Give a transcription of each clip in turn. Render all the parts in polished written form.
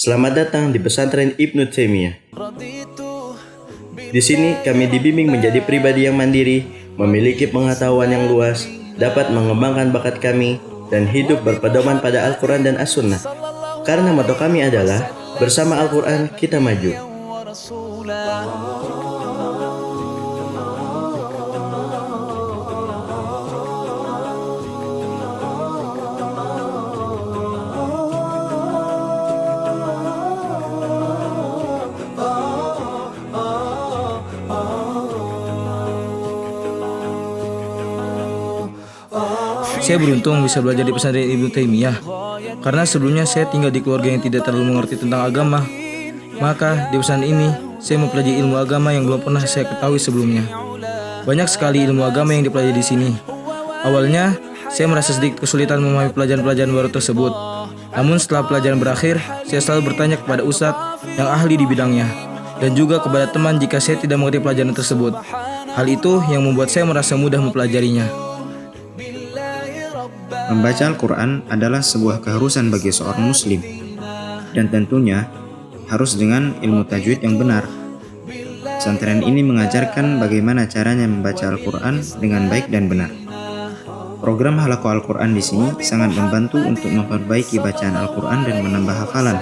Selamat datang di pesantren Ibnu Taimiyah. Di sini kami dibimbing menjadi pribadi yang mandiri, memiliki pengetahuan yang luas, dapat mengembangkan bakat kami, dan hidup berpedoman pada Al-Quran dan As-Sunnah. Karena motto kami adalah, bersama Al-Quran kita maju. Saya beruntung bisa belajar di pesantren Ibnu Taimiyah karena sebelumnya saya tinggal di keluarga yang tidak terlalu mengerti tentang agama. Maka di pesantren ini saya mempelajari ilmu agama yang belum pernah saya ketahui sebelumnya. Banyak sekali ilmu agama yang dipelajari di sini. Awalnya saya merasa sedikit kesulitan memahami pelajaran-pelajaran baru tersebut. Namun setelah pelajaran berakhir, saya selalu bertanya kepada ustadz yang ahli di bidangnya dan juga kepada teman jika saya tidak mengerti pelajaran tersebut. Hal itu yang membuat saya merasa mudah mempelajarinya. Membaca Al-Quran adalah sebuah keharusan bagi seorang muslim, dan tentunya harus dengan ilmu tajwid yang benar. Pesantren ini mengajarkan bagaimana caranya membaca Al-Quran dengan baik dan benar. Program Halaqah Al-Quran di sini sangat membantu untuk memperbaiki bacaan Al-Quran dan menambah hafalan,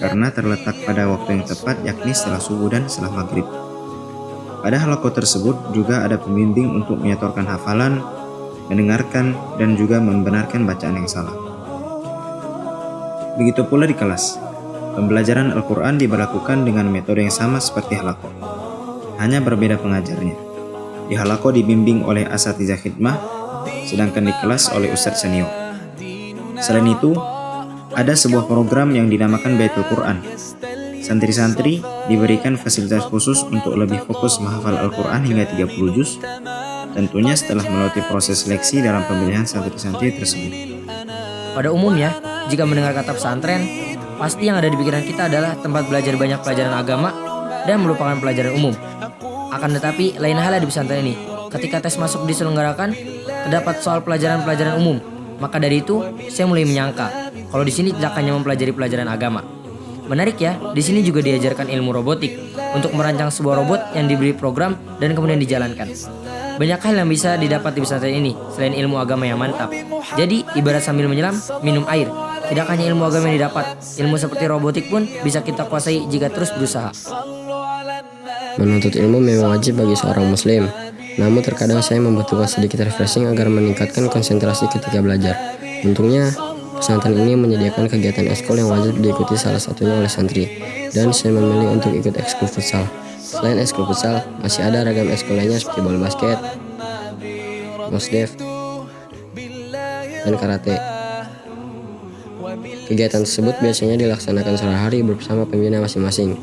karena terletak pada waktu yang tepat, yakni setelah subuh dan setelah maghrib. Pada halaqah tersebut juga ada pembimbing untuk menyetorkan hafalan, mendengarkan, dan juga membenarkan bacaan yang salah. Begitu pula di kelas, pembelajaran Al-Quran diberlakukan dengan metode yang sama seperti halaqah, hanya berbeda pengajarnya. Di halaqah dibimbing oleh asatizah khidmah, sedangkan di kelas oleh ustadz senior. Selain itu, ada sebuah program yang dinamakan Baitul Quran. Santri-santri diberikan fasilitas khusus untuk lebih fokus menghafal Al-Quran hingga 30 juz, tentunya setelah melalui proses seleksi dalam pemilihan santri-santri tersebut. Pada umumnya, jika mendengar kata pesantren, pasti yang ada di pikiran kita adalah tempat belajar banyak pelajaran agama dan merupakan pelajaran umum. Akan tetapi, lain halnya di pesantren ini. Ketika tes masuk diselenggarakan, terdapat soal pelajaran-pelajaran umum. Maka dari itu, saya mulai menyangka kalau di sini tidak hanya mempelajari pelajaran agama. Menarik ya, di sini juga diajarkan ilmu robotik untuk merancang sebuah robot yang diberi program dan kemudian dijalankan. Banyak hal yang bisa didapat di pesantren ini selain ilmu agama yang mantap. Jadi, ibarat sambil menyelam, minum air. Tidak hanya ilmu agama yang didapat, ilmu seperti robotik pun bisa kita kuasai jika terus berusaha. Menuntut ilmu memang wajib bagi seorang muslim. Namun terkadang saya membutuhkan sedikit refreshing agar meningkatkan konsentrasi ketika belajar. Untungnya, pesantren ini menyediakan kegiatan ekskul yang wajib diikuti salah satunya oleh santri. Dan saya memilih untuk ikut ekskul futsal. Selain ekskul futsal, masih ada ragam ekskul lainnya seperti bola basket, mosdev, dan karate. Kegiatan tersebut biasanya dilaksanakan sore hari bersama pembina masing-masing.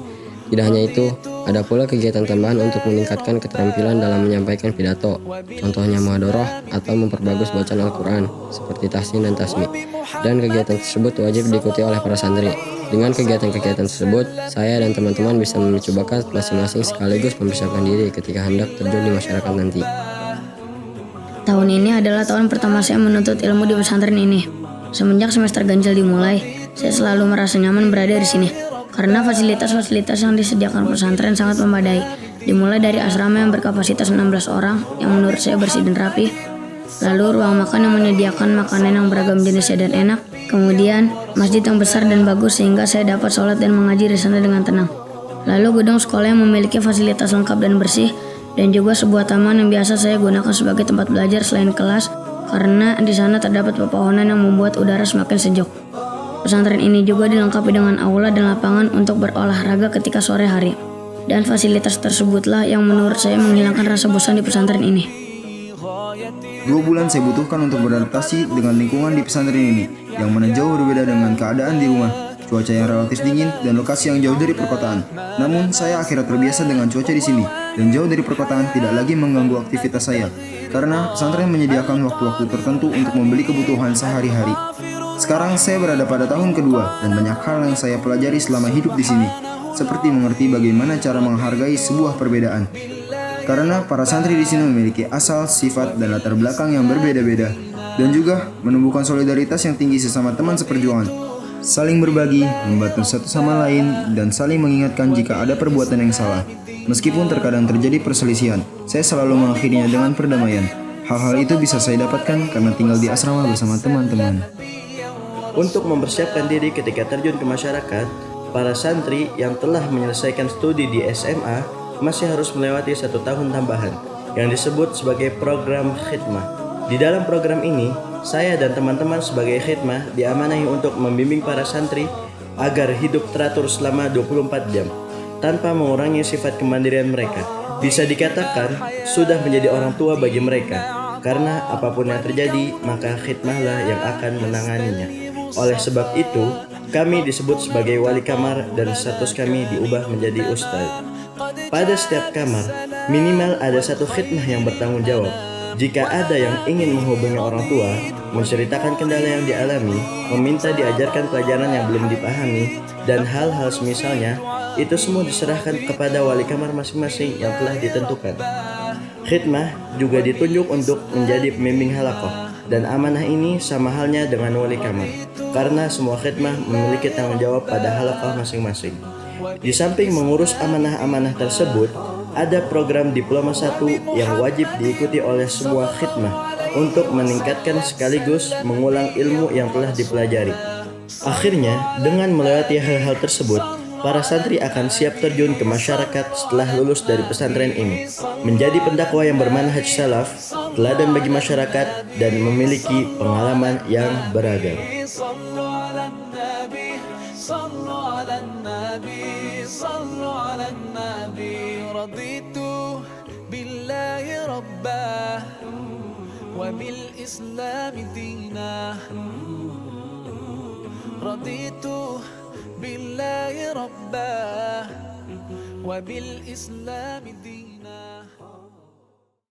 Tidak hanya itu, ada pula kegiatan tambahan untuk meningkatkan keterampilan dalam menyampaikan pidato, contohnya muhadharah atau memperbagus bacaan Al-Quran, seperti tahsin dan tasmi. Dan kegiatan tersebut wajib diikuti oleh para santri. Dengan kegiatan-kegiatan tersebut, saya dan teman-teman bisa memicu bakat masing-masing sekaligus mempersiapkan diri ketika hendak terjun di masyarakat nanti. Tahun ini adalah tahun pertama saya menuntut ilmu di pesantren ini. Semenjak semester ganjil dimulai, saya selalu merasa nyaman berada di sini. Karena fasilitas-fasilitas yang disediakan pesantren sangat memadai. Dimulai dari asrama yang berkapasitas 16 orang, yang menurut saya bersih dan rapi. Lalu ruang makan yang menyediakan makanan yang beragam jenisnya dan enak. Kemudian masjid yang besar dan bagus sehingga saya dapat sholat dan mengaji di sana dengan tenang. Lalu gedung sekolah yang memiliki fasilitas lengkap dan bersih, dan juga sebuah taman yang biasa saya gunakan sebagai tempat belajar selain kelas, karena di sana terdapat pepohonan yang membuat udara semakin sejuk. Pesantren ini juga dilengkapi dengan aula dan lapangan untuk berolahraga ketika sore hari. Dan fasilitas tersebutlah yang menurut saya menghilangkan rasa bosan di pesantren ini. 2 bulan saya butuhkan untuk beradaptasi dengan lingkungan di pesantren ini, yang mana jauh berbeda dengan keadaan di rumah, cuaca yang relatif dingin, dan lokasi yang jauh dari perkotaan. Namun, saya akhirnya terbiasa dengan cuaca di sini, dan jauh dari perkotaan tidak lagi mengganggu aktivitas saya, karena pesantren menyediakan waktu-waktu tertentu untuk membeli kebutuhan sehari-hari. Sekarang saya berada pada tahun kedua, dan banyak hal yang saya pelajari selama hidup di sini, seperti mengerti bagaimana cara menghargai sebuah perbedaan. Karena para santri di sini memiliki asal, sifat, dan latar belakang yang berbeda-beda, dan juga menumbuhkan solidaritas yang tinggi sesama teman seperjuangan. saling berbagi, membantu satu sama lain, dan saling mengingatkan jika ada perbuatan yang salah. Meskipun terkadang terjadi perselisihan, saya selalu mengakhirinya dengan perdamaian. Hal-hal itu bisa saya dapatkan karena tinggal di asrama bersama teman-teman. Untuk mempersiapkan diri ketika terjun ke masyarakat, para santri yang telah menyelesaikan studi di SMA masih harus melewati 1 tahun tambahan yang disebut sebagai program khidmah. Di dalam program ini, saya dan teman-teman sebagai khidmah diamanahi untuk membimbing para santri agar hidup teratur selama 24 jam tanpa mengurangi sifat kemandirian mereka. Bisa dikatakan sudah menjadi orang tua bagi mereka, karena apapun yang terjadi maka khidmahlah yang akan menanganinya. Oleh sebab itu, kami disebut sebagai wali kamar dan status kami diubah menjadi ustaz. Pada setiap kamar, minimal ada 1 khidmah yang bertanggung jawab. Jika ada yang ingin menghubungi orang tua, menceritakan kendala yang dialami, meminta diajarkan pelajaran yang belum dipahami, dan hal-hal semisalnya, itu semua diserahkan kepada wali kamar masing-masing yang telah ditentukan. Khidmah juga ditunjuk untuk menjadi pembimbing halaqah, dan amanah ini sama halnya dengan wali kamar, karena semua khidmah memiliki tanggung jawab pada halaqah masing-masing. Di samping mengurus amanah-amanah tersebut, ada program Diploma 1 yang wajib diikuti oleh semua khidmah untuk meningkatkan sekaligus mengulang ilmu yang telah dipelajari. Akhirnya, dengan melewati hal-hal tersebut, para santri akan siap terjun ke masyarakat setelah lulus dari pesantren ini, menjadi pendakwah yang bermanhaj salaf, teladan bagi masyarakat, dan memiliki pengalaman yang beragam. رضيت بالله ربا وبالإسلام دينا رضيت بالله ربا وبالإسلام دينا